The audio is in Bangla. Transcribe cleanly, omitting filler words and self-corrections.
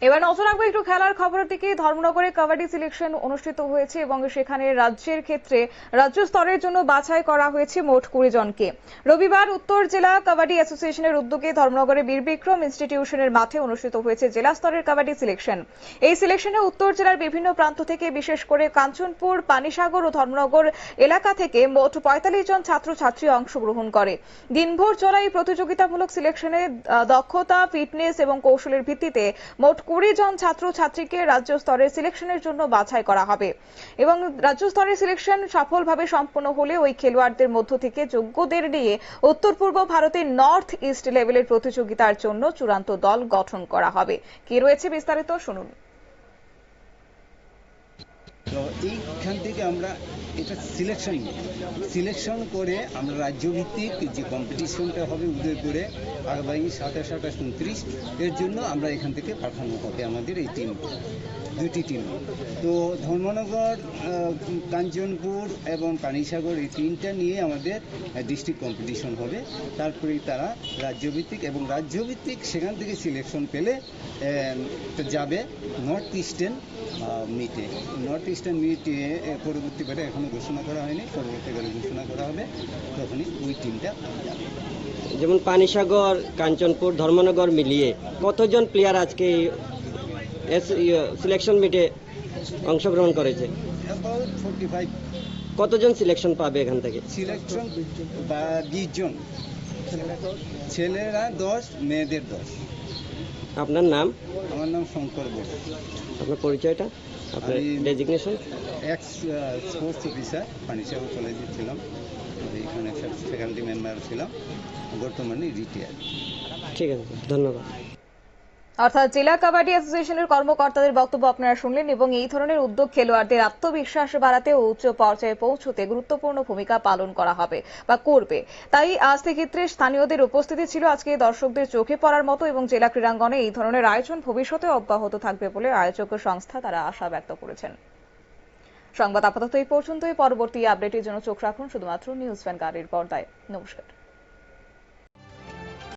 এবার নজর রাখবো একটু খেলার খবরের দিকে। ধর্মনগরে কাবাডি সিলেকশন অনুষ্ঠিত হয়েছে এবং সেখানে রাজ্যের ক্ষেত্রে রাজ্য স্তরের জন্য বাছাই করা হয়েছে মোট 20 জনকে। রবিবার উত্তর জেলা কাবাডি অ্যাসোসিয়েশনের উদ্যোগে ধর্মনগরে বীর বিক্রম ইনস্টিটিউশনের মাঠে অনুষ্ঠিত হয়েছে জেলা স্তরের কাবাডি সিলেকশন। এই সিলেকশনে উত্তর জেলার বিভিন্ন প্রান্ত থেকে, বিশেষ করে কাঞ্চনপুর, পানিসাগর ও ধর্মনগর এলাকা থেকে মোট 45 জন ছাত্রছাত্রী অংশগ্রহণ করে। দিনভর চলা এই প্রতিযোগিতামূলক সিলেকশনে দক্ষতা, ফিটনেস এবং কৌশলের ভিত্তিতে মোট 20 জন ছাত্রছাত্রীকে রাজ্য স্তরের সিলেকশনের জন্য বাছাই করা হবে এবং রাজ্য স্তরের সিলেকশন সফলভাবে সম্পন্ন হলে ওই খেলোয়াড়দের মধ্য থেকে যোগ্যদের নিয়ে উত্তর পূর্ব ভারতের নর্থ ইস্ট লেভেলের প্রতিযোগিতার জন্য চূড়ান্ত দল গঠন করা হবে। কি রয়েছে বিস্তারিত শুনুন। তো এইখান থেকে আমরা এটা সিলেকশন করে আমরা রাজ্যভিত্তিক যে কম্পিটিশনটা হবে উদয়পুরে আগামী 27, 28, 29 এর জন্য আমরা এখান থেকে পাঠানো হবে আমাদের এই টিম, দুটি টিম। তো ধর্মনগর, কাঞ্চনপুর এবং পানিসাগর এই তিনটা নিয়ে আমাদের ডিস্ট্রিক্ট কম্পিটিশন হবে। তারপরেই তারা রাজ্যভিত্তিক সেখান থেকে সিলেকশন পেলে যাবে নর্থ ইস্টার্ন মিটে। পরবর্তীকালে এখনো ঘোষণা করা হয়নি, পরবর্তীকালে ঘোষণা করা হবে, তখনই ওই টিমটা যাবে। যেমন পানিসাগর, কাঞ্চনপুর, ধর্মনগর মিলিয়ে কতজন প্লেয়ার আজকে সিলেকশন মিটে অংশগ্রহণ করেছে? অ্যাবাউট 45। কতজন সিলেকশন পাবে এখান থেকে? সিলেকশন 20 জন, ছেলেরা 10, মেয়েদের 10। আপনার নাম? আমার নাম শঙ্কর বোস। আপনার পরিচয়টা, আপনার designation? X sports officer, Panisagar কলেজে ছিলাম, এখানে ফ্যাকাল্টি মেম্বার ছিলাম, বর্তমানে রিটায়ার। ঠিক আছে, ধন্যবাদ। অর্থাৎ জেলা কাবাডি অ্যাসোসিয়েশনের কর্মকর্তাদের বক্তব্য আপনারা শুনলেন এবং এই ধরনের উদ্যোগ খেলোয়াড়দের আত্মবিশ্বাস বাড়াতে ও উচ্চ পর্যায়ে পৌঁছতে গুরুত্বপূর্ণ ভূমিকা পালন করা হবে বা করবে। তাই আজ ক্ষেত্রে স্থানীয়দের উপস্থিতি ছিল আজকে দর্শকদের চোখে পড়ার মতো এবং জেলা ক্রীড়াঙ্গনে এই ধরনের আয়োজন ভবিষ্যতে অব্যাহত থাকবে বলে আয়োজক সংস্থা তারা আশা ব্যক্ত করেছেন। সংবাদ আপাতত এই পর্যন্তই। পরবর্তী আপডেটের জন্য চোখ রাখুন শুধুমাত্র নিউজ ভ্যানগার্ডের পর্দায়। নমস্কার।